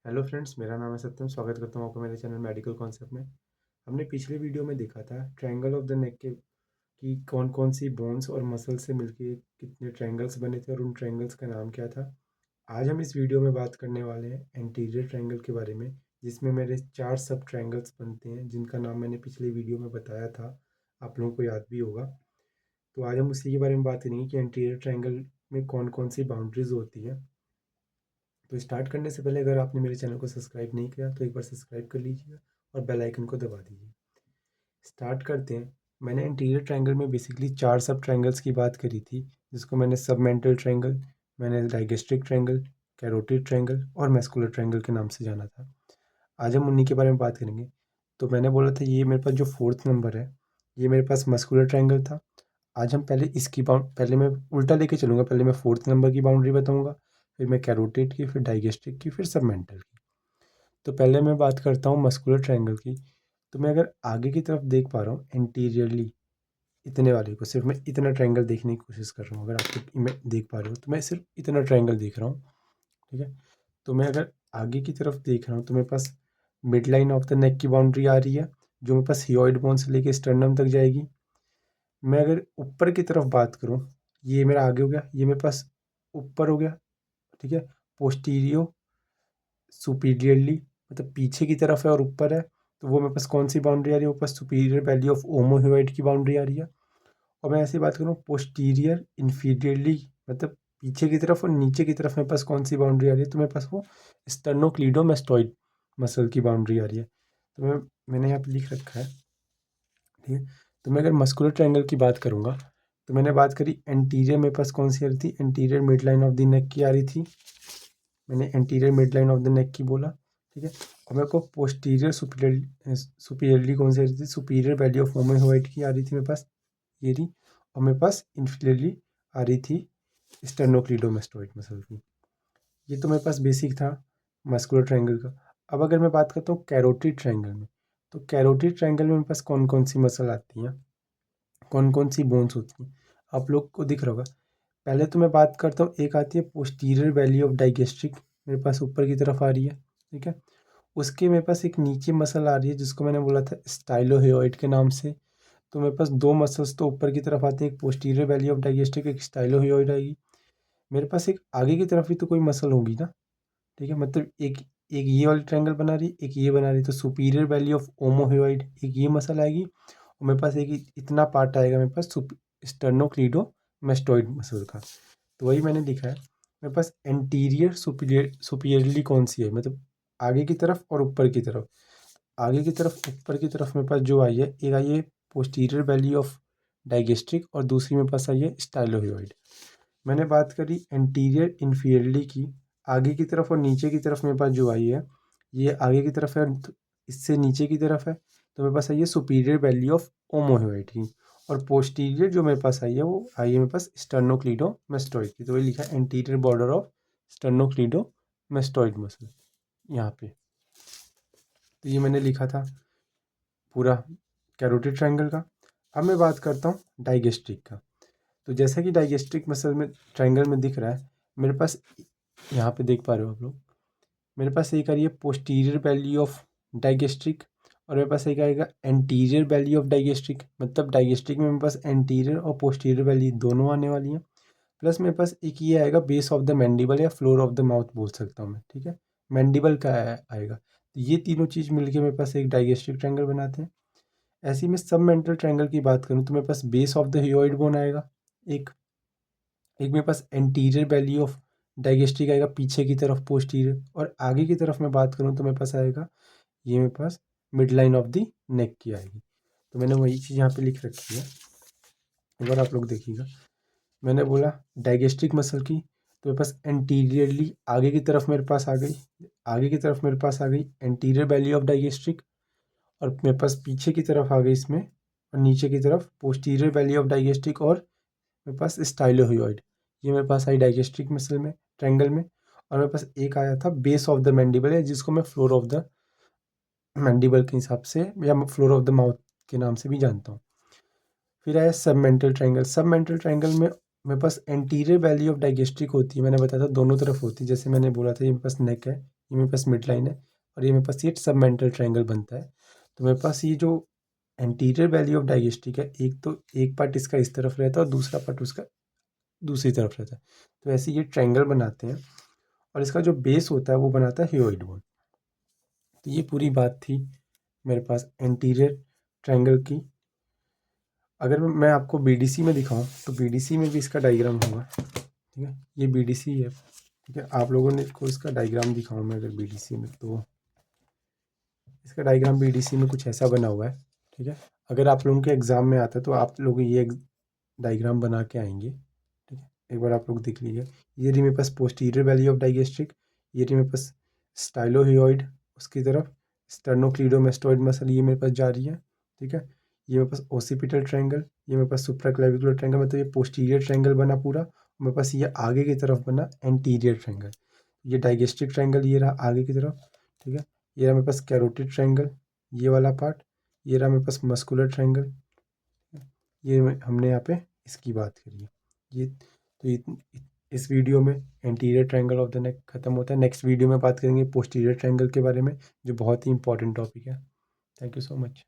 Hello friends, मेरा नाम है सत्यम। स्वागत करता हूँ आपको मेरे चैनल मेडिकल कॉन्सेप्ट में। हमने पिछले वीडियो में देखा था ट्रायंगल ऑफ द नेक के कि कौन कौन सी बोन्स और मसल से मिलके कितने ट्रायंगल्स बने थे और उन ट्रायंगल्स का नाम क्या था। आज हम इस वीडियो में बात करने वाले हैं एंटीरियर ट्रायंगल के बारे में, जिसमें मेरे 4 सब ट्रायंगल्स बनते हैं जिनका नाम मैंने पिछले वीडियो में बताया था, आप लोगों को याद भी होगा। तो आज हम उसी के बारे में बात करेंगे कि एंटीरियर ट्रायंगल में कौन कौन सी बाउंड्रीज होती है। तो स्टार्ट करने से पहले अगर आपने मेरे चैनल को सब्सक्राइब नहीं किया तो एक बार सब्सक्राइब कर लीजिए और बेल आइकन को दबा दीजिए। स्टार्ट करते हैं। मैंने इंटीरियर ट्रायंगल में बेसिकली 4 सब ट्रायंगल्स की बात करी थी, जिसको मैंने सबमेंटल ट्रायंगल, मैंने डाइगेस्ट्रिक ट्रायंगल, कैरोटिड ट्रायंगल और मैस्कुलर ट्रायंगल के नाम से जाना था। आज हम उन्हीं के बारे में बात करेंगे। तो मैंने बोला था ये मेरे पास जो फोर्थ नंबर है, ये मेरे पास मस्कुलर ट्रायंगल था। आज हम पहले इसकी पहले मैं उल्टा लेके चलूँगा। पहले मैं फोर्थ नंबर की बाउंड्री बताऊँगा, फिर मैं कैरोटिड की, फिर डाइगेस्ट्रिक की, फिर सबमेंटल की। तो पहले मैं बात करता हूँ मस्कुलर ट्रायंगल की। तो मैं अगर आगे की तरफ देख पा रहा हूँ एंटीरियरली, इतने वाले को सिर्फ मैं इतना ट्रायंगल देखने की कोशिश कर रहा हूँ। अगर आप मैं देख पा रहे हो तो मैं सिर्फ इतना ट्रायंगल देख रहा हूँ, ठीक है। तो मैं अगर आगे की तरफ देख रहा हूँ तो मेरे पास mid line of the neck की बाउंड्री आ रही है, जो मेरे पास हियोइड बोन से लेके स्टर्नम तक जाएगी। मैं अगर ऊपर की तरफ बात करूँ, ये मेरा आगे हो गया, ये मेरे पास ऊपर हो गया, ठीक है। पोस्टीरियो सुपीरियरली मतलब पीछे की तरफ है और ऊपर है, तो वो मेरे पास कौन सी बाउंड्री आ रही है? ऊपर सुपीरियर वैल्यू ऑफ ओमोहियोइड की बाउंड्री आ रही है। और मैं ऐसी बात करूँ पोस्टीरियर इन्फीरियरली मतलब पीछे की तरफ और नीचे की तरफ मेरे पास कौन सी बाउंड्री आ रही है? तो मेरे पास वो स्टर्नोक्लीडोमास्टोइड मसल की बाउंड्री आ रही है। तो मैंने यहाँ पे लिख रखा है, ठीक है। तो मैं अगर मस्कुलर ट्रायंगल की बात करूँगा, तो मैंने बात करी एंटीरियर मेरे पास कौन सी आ रही थी? Anterior mid line of the neck की आ रही थी। मैंने anterior mid line of the neck की बोला, ठीक है। और मेरे को पोस्टीरियर सुपीरियरली कौन सी आ रही थी? सुपीरियर वैल्यू ऑफ ओमोहियोइड की आ रही थी मेरे पास, ये रही। और मेरे पास इंफीरियरली आ रही थी स्टेर्नोक्लीडोमास्टोइड मसल की। ये तो मेरे पास बेसिक था मस्कुलर ट्रायंगल का। अब अगर मैं बात करता हूँ कैरोटिड ट्रायंगल में, तो कैरोटिड ट्रायंगल में मेरे पास कौन कौन सी मसल आती हैं, कौन कौन सी बोन्स होती हैं, आप लोग को दिख रहा होगा। पहले तो मैं बात करता हूँ, एक आती है पोस्टीरियर वैली ऑफ डाइगेस्ट्रिक, मेरे पास ऊपर की तरफ आ रही है, ठीक है। उसके मेरे पास एक नीचे मसल आ रही है जिसको मैंने बोला था स्टाइलोहियोइड के नाम से। तो मेरे पास दो मसल्स तो ऊपर की तरफ आते हैं, एक पोस्टीरियर वैली ऑफ डाइगेस्ट्रिक, एक स्टाइलोहियोइड आएगी। मेरे पास एक आगे की तरफ भी तो कोई मसल होगी ना, ठीक है। मतलब एक एक ये वाली ट्रायंगल बना रही है, एक ये बना रही है, तो सुपीरियर वैली ऑफ ओमोहियोइड एक ये मसल आएगी। और मेरे पास एक इतना पार्ट आएगा मेरे पास स्टर्नोक्लीडोमास्टोइड मसल का। तो वही मैंने लिखा है। मेरे पास एंटीरियर सुपीरियरली कौन सी है, मतलब आगे की तरफ और ऊपर की तरफ। आगे की तरफ ऊपर की तरफ मेरे पास जो आई है, एक आई है पोस्टीरियर वैली ऑफ डाइगेस्ट्रिक और दूसरी मेरे पास आई है स्टाइलोहियोइड। मैंने बात करी एंटीरियर इन्फीरियरली की, आगे की तरफ और नीचे की तरफ मेरे पास जो आई है, ये आगे की तरफ है तो इससे नीचे की तरफ है, तो मेरे पास आई है सुपीरियर वैली ऑफ ओमोहियोइड की। और पोस्टीरियर जो मेरे पास आई है वो आई है मेरे पास स्टर्नोक्लीडोमास्टोइड की। तो वही लिखा है एंटीरियर बॉर्डर ऑफ स्टर्नोक्लीडोमास्टोइड मसल यहाँ पे। तो ये मैंने लिखा था पूरा कैरोटिड ट्रायंगल का। अब मैं बात करता हूँ डाइगेस्ट्रिक का। तो जैसा कि डाइगेस्ट्रिक मसल में ट्रायंगल में दिख रहा है, मेरे पास यहाँ पे देख पा रहे हो आप लोग, मेरे पास एक आ रही है पोस्टीरियर वैल्यू ऑफ डाइगेस्ट्रिक और मेरे पास एक आएगा एंटीरियर वैल्यू ऑफ डाइगेस्ट्रिक। मतलब डाइगेस्ट्रिक में मेरे पास एंटीरियर और पोस्टीरियर वैल्यू दोनों आने वाली हैं। प्लस मेरे पास एक ये आएगा बेस ऑफ द मैंडिबल या फ्लोर ऑफ द माउथ बोल सकता हूँ मैं, ठीक है। मैंडिबल का आएगा। तो ये तीनों चीज़ मिलके मेरे पास एक डाइगेस्ट्रिक ट्रायंगल बनाते हैं। ऐसे ही मैं सब मेंटल ट्रायंगल की बात करूँ तो मेरे पास बेस ऑफ द हियोइड बोन आएगा एक, एक मेरे पास एंटीरियर वैल्यू ऑफ डाइगेस्ट्रिक आएगा पीछे की तरफ पोस्टीरियर, और आगे की तरफ मैं बात करूँ तो मेरे पास आएगा ये मेरे पास mid line of the neck की आएगी। तो मैंने वही चीज़ यहाँ पे लिख रखी है, एक बार आप लोग देखिएगा। मैंने बोला डाइगेस्ट्रिक मसल की, तो मेरे पास एंटीरियरली आगे की तरफ मेरे पास आ गई, आगे की तरफ मेरे पास आ गई एंटीरियर वैल्यू ऑफ डाइगेस्ट्रिक, और मेरे पास पीछे की तरफ आ गई इसमें, और नीचे की तरफ पोस्टीरियर वैल्यू ऑफ डाइगेस्ट्रिक और मेरे पास स्टाइलोहियोइड। ये मेरे पास आई डाइगेस्ट्रिक मसल में ट्रायंगल में। और मेरे पास एक आया था बेस ऑफ द मैंडिबल है, जिसको मैं फ्लोर ऑफ द मैंडिबल के हिसाब से या फ्लोर ऑफ द माउथ के नाम से भी जानता हूँ। फिर आया सबमेंटल ट्रायंगल। सबमेंटल ट्रायंगल में मेरे पास एंटीरियर वैल्यू ऑफ डाइगेस्ट्रिक होती है, मैंने बताया था दोनों तरफ होती है। जैसे मैंने बोला था ये मेरे पास नेक है, ये ये मेरे पास मिड लाइन है और ये मेरे पास ये सबमेंटल ट्रायंगल बनता है। तो मेरे पास ये जो एंटीरियर वैल्यू ऑफ डायगेस्ट्रिक है, एक पार्ट इसका इस तरफ रहता है और दूसरा पार्ट उसका दूसरी तरफ रहता है। तो ऐसे ये ट्रायंगल बनाते हैं और इसका जो बेस होता है वो बनाता है ह्योइड बोन। तो ये पूरी बात थी मेरे पास एंटीरियर ट्रायंगल की। अगर मैं आपको बीडीसी में दिखाऊं तो बीडीसी में भी इसका डायग्राम होगा, ठीक है। ये बीडीसी है, ठीक है। आप लोगों ने को इसका डायग्राम दिखाऊं मैं अगर बीडीसी में, तो इसका डायग्राम बीडीसी में कुछ ऐसा बना हुआ है, ठीक है। अगर आप लोगों के एग्ज़ाम में आता है तो आप लोग ये डायग्राम बना के आएंगे, ठीक है। एक बार आप लोग देख लीजिए। ये रही मेरे पास पोस्टीरियर वैल्यू ऑफ डाइगेस्ट्रिक, ये रही मेरे पास स्टाइलोहियोइड, उसकी तरफ स्टर्नोक्लीडोमेस्टोइड मसल ये मेरे पास जा रही है, ठीक है। ये मेरे पास ओसिपिटल ट्रायंगल, ये मेरे पास सुप्राक्लेविकुलर ट्रायंगल, मतलब ये पोस्टीरियर ट्रायंगल बना पूरा। मेरे पास ये आगे की तरफ बना एंटीरियर ट्रायंगल। ये डाइगेस्ट्रिक ट्रायंगल ये रहा आगे की तरफ, ठीक है। ये रहा मेरे पास कैरोटिड ट्रायंगल, ये वाला पार्ट। ये रहा मेरे पास मस्कुलर ट्रायंगल। ये हमने यहाँ पे इसकी बात करी है। ये तो इस वीडियो में एंटीरियर ट्रायंगल ऑफ द नेक खत्म होता है। नेक्स्ट वीडियो में बात करेंगे पोस्टीरियर ट्रायंगल के बारे में, जो बहुत ही इंपॉर्टेंट टॉपिक है। Thank you so much.